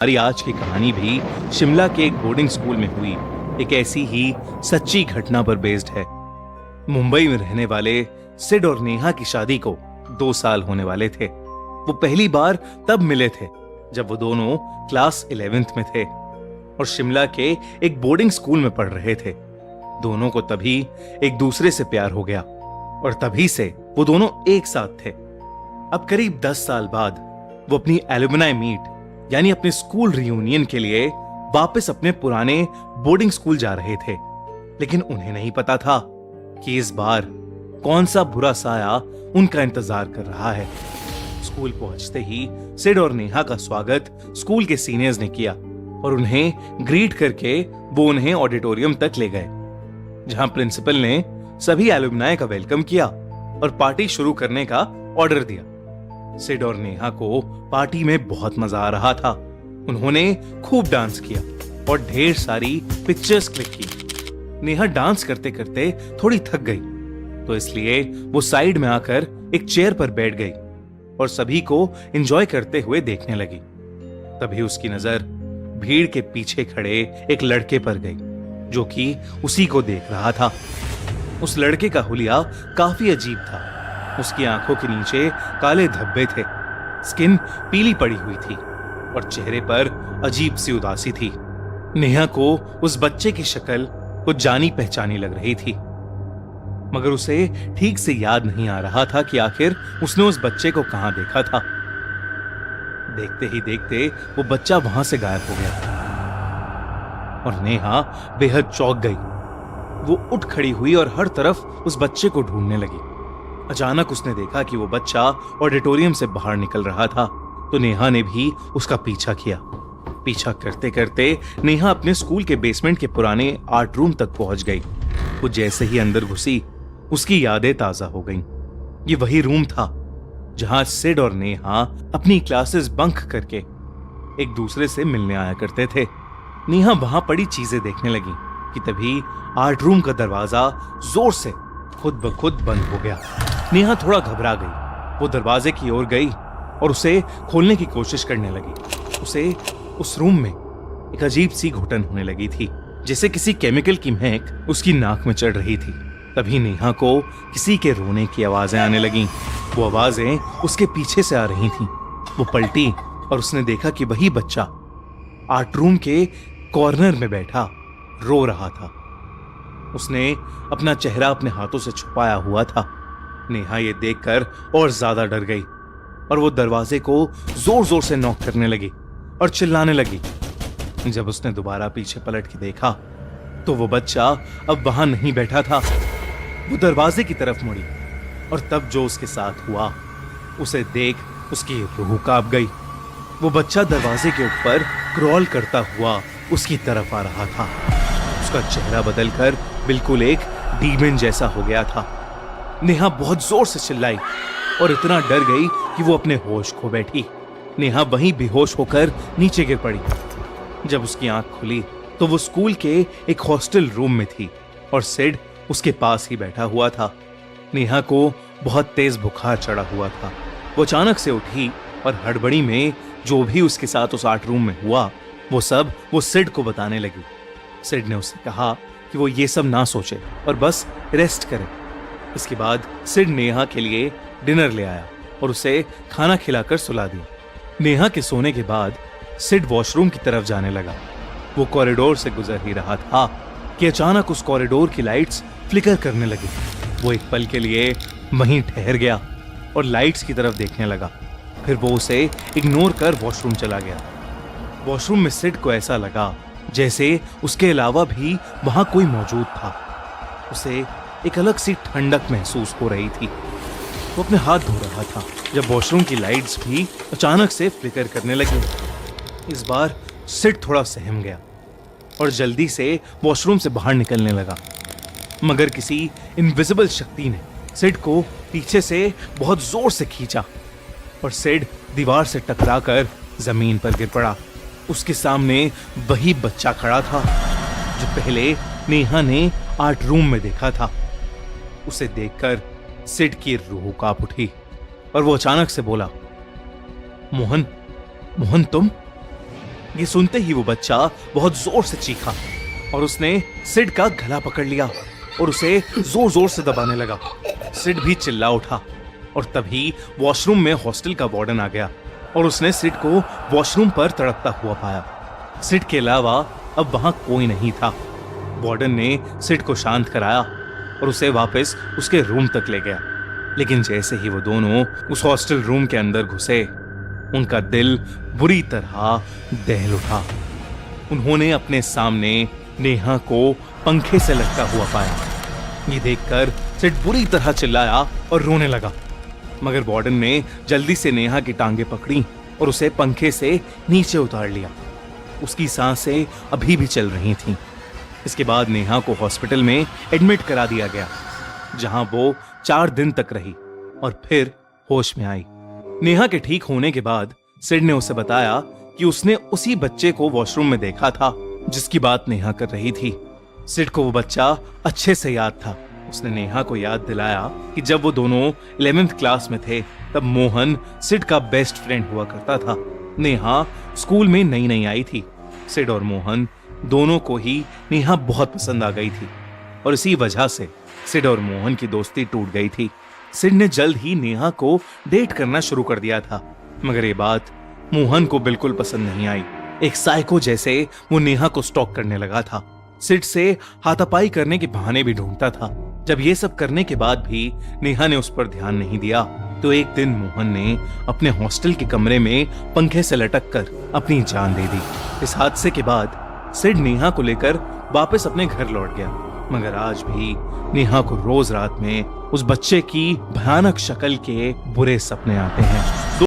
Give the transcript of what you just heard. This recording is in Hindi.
हमारी आज की कहानी भी शिमला के एक बोर्डिंग स्कूल में हुई एक ऐसी ही सच्ची घटना पर बेस्ड है। मुंबई में रहने वाले सिड और नेहा की शादी को 2 साल होने वाले थे। वो पहली बार तब मिले थे जब वो दोनों क्लास 11th में थे और शिमला के एक बोर्डिंग स्कूल में पढ़ रहे थे। दोनों को तभी एक दूसरे से प्यार हो गया और तभी से वो दोनों एक साथ थे। अब करीब 10 साल बाद वो अपनी एलुमनाई मीट यानी अपने स्कूल रियूनियन के लिए वापस अपने पुराने बोर्डिंग स्कूल जा रहे थे, लेकिन उन्हें नहीं पता था कि इस बार कौन सा बुरा साया उनका इंतजार कर रहा है। स्कूल पहुंचते ही सिड और नेहा का स्वागत स्कूल के सीनियर्स ने किया और उन्हें ग्रीट करके वो उन्हें ऑडिटोरियम तक ले गए, जहां प्रिंसिपल ने सभी एलुमनाई का वेलकम किया और पार्टी शुरू करने का ऑर्डर दिया। सिड और नेहा को पार्टी में बहुत मजा आ रहा था। उन्होंने खूब डांस किया और ढेर सारी पिक्चर्स क्लिक की। नेहा डांस करते करते थोड़ी थक गई, तो इसलिए वो साइड में आकर एक चेयर पर बैठ गई और सभी को एंजॉय करते हुए देखने लगी। तभी उसकी नजर भीड़ के पीछे खड़े एक लड़के पर गई, जो कि उसी को देख रहा था। उस लड़के का हुलिया काफी अजीब था। उसकी आंखों के नीचे काले धब्बे थे, स्किन पीली पड़ी हुई थी और चेहरे पर अजीब सी उदासी थी। नेहा को उस बच्चे की शक्ल कुछ जानी पहचानी लग रही थी, मगर उसे ठीक से याद नहीं आ रहा था कि आखिर उसने उस बच्चे को कहां देखा था। देखते ही देखते वो बच्चा वहां से गायब हो गया और नेहा बेहद चौंक गई। वो उठ खड़ी हुई और हर तरफ उस बच्चे को ढूंढने लगी। अचानक उसने देखा कि वो बच्चा ऑडिटोरियम से बाहर निकल रहा था, तो नेहा ने भी उसका पीछा किया। पीछा करते करते नेहा अपने स्कूल के बेसमेंट के पुराने आर्ट रूम तक पहुंच गई। वो जैसे ही अंदर घुसी, उसकी यादें ताजा हो गईं। ये वही रूम था जहां सिड और नेहा अपनी क्लासेस बंक करके एक दूसरे से मिलने आया करते थे। नेहा वहां पड़ी चीजें देखने लगी कि तभी आर्ट रूम का दरवाजा जोर से खुद ब खुद बंद हो गया। नेहा थोड़ा घबरा गई। वो दरवाजे की ओर गई और उसे खोलने की कोशिश करने लगी। उसे उस रूम में एक अजीब सी घुटन होने लगी थी, जैसे किसी केमिकल की महक उसकी नाक में चढ़ रही थी। तभी नेहा को किसी के रोने की आवाजें आने लगीं। वो आवाजें उसके पीछे से आ रही थीं। वो पलटी और उसने देखा कि वही बच्चा आर्ट रूम के कॉर्नर में बैठा रो रहा था। उसने अपना चेहरा अपने हाथों से छुपाया हुआ था। नेहा ये देखकर और ज्यादा डर गई और वो दरवाजे को जोर जोर से नॉक करने लगी और चिल्लाने लगी। जब उसने दोबारा पीछे पलट के देखा तो वो बच्चा अब वहां नहीं बैठा था। वो दरवाजे की तरफ मुड़ी और तब जो उसके साथ हुआ उसे देख उसकी रूह कांप गई। वो बच्चा दरवाजे के ऊपर क्रॉल करता हुआ उसकी तरफ आ रहा था। उसका चेहरा बदलकर बिल्कुल एक डीमन जैसा हो गया था। नेहा बहुत जोर से चिल्लाई और इतना डर गई कि वो अपने होश खो बैठी। नेहा वहीं बेहोश होकर नीचे गिर पड़ी। जब उसकी आंख खुली तो वो स्कूल के एक हॉस्टल रूम में थी और सिड उसके पास ही बैठा हुआ था। नेहा को बहुत तेज बुखार चढ़ा हुआ था। वो अचानक से उठी और हड़बड़ी में जो भी उसके साथ उस आर्ट रूम में हुआ वो सब वो सिड को बताने लगी। सिड ने उससे कहा कि वो ये सब ना सोचे और बस रेस्ट करे। इसके बाद सिड नेहा के लिए डिनर ले आया और उसे खाना खिलाकर सुला दिया। नेहा के सोने के बाद सिड वॉशरूम की तरफ जाने लगा। वो कॉरिडोर से गुजर ही रहा था कि अचानक उस कॉरिडोर की लाइट्स फ्लिकर करने लगी। वो एक पल के लिए वहीं ठहर गया और लाइट्स की तरफ देखने लगा। फिर वो उसे इग्नोर कर वॉशरूम चला गया। वॉशरूम में सिड को ऐसा लगा जैसे उसके अलावा भी वहां कोई मौजूद था। उसे एक अलग सी ठंडक महसूस हो रही थी। वो अपने हाथ धो रहा था जब वॉशरूम की लाइट्स भी अचानक से फ्लिकर करने लगी। इस बार सिड थोड़ा सहम गया और जल्दी से वॉशरूम से बाहर निकलने लगा, मगर किसी इनविजिबल शक्ति ने सिड को पीछे से बहुत जोर से खींचा और सिड दीवार से टकराकर जमीन पर गिर पड़ा। उसके सामने वही बच्चा खड़ा था जो पहले नेहा ने आर्ट रूम में देखा था। उसे देखकर सिड की रूह कांप उठी और वो अचानक से बोला, मोहन, मोहन तुम? ये सुनते ही वो बच्चा बहुत जोर से चीखा और उसने सिड का गला पकड़ लिया और उसे जोर जोर से दबाने लगा। सिड भी चिल्ला उठा और तभी वॉशरूम में हॉस्टल का वार्डन आ गया और उसने सिड को वॉशरूम पर तड़पता हुआ पाया। सिड के अलावा अब वहां कोई नहीं था। वार्डन ने सिड को शांत कराया और उसे वापस उसके रूम तक ले गया। लेकिन जैसे ही वो दोनों उस हॉस्टल रूम के अंदर घुसे, उनका दिल बुरी तरह दहल उठा। उन्होंने अपने सामने नेहा को पंखे से लटका हुआ पाया। ये देखकर सिड बुरी तरह चिल्लाया और रोने लगा, मगर वार्डन ने जल्दी से नेहा की टांगे पकड़ी और उसे पंखे से नीचे उतार लिया। उसकी सांसें अभी भी चल रही थीं। इसके बाद नेहा को हॉस्पिटल में एडमिट करा दिया गया, जहां वो 4 दिन तक रही और फिर होश में आई। नेहा के ठीक होने के बाद सिड ने उसे बताया कि उसने उसी बच्चे को वॉशरूम में देखा था जिसकी बात नेहा कर रही थी। सिड को वो बच्चा अच्छे से याद था। उसने नेहा को याद दिलाया कि जब वो दोनों 11th क्लास में थे तब मोहन सिड का बेस्ट फ्रेंड हुआ करता था। नेहा स्कूल में नई नई आई थी। सिड और मोहन दोनों को ही नेहा बहुत पसंद आ गई थी और इसी वजह से सिड और मोहन की दोस्ती टूट गई थी। सिड ने जल्द ही नेहा को डेट करना शुरू कर दिया था, मगर ये बात मोहन को बिल्कुल पसंद नहीं आई। एक साइको जैसे वो नेहा को स्टॉक करने लगा था। सिड से हाथापाई करने के बहाने भी ढूंढता था। जब ये सब करने के बाद भी नेहा ने उस पर ध्यान नहीं दिया तो एक दिन मोहन ने अपने हॉस्टल के कमरे में पंखे से लटक कर अपनी जान दे दी। इस हादसे के बाद सिड नेहा को लेकर वापस अपने घर लौट गया, मगर आज भी नेहा को रोज रात में उस बच्चे की भयानक शक्ल के बुरे सपने आते हैं।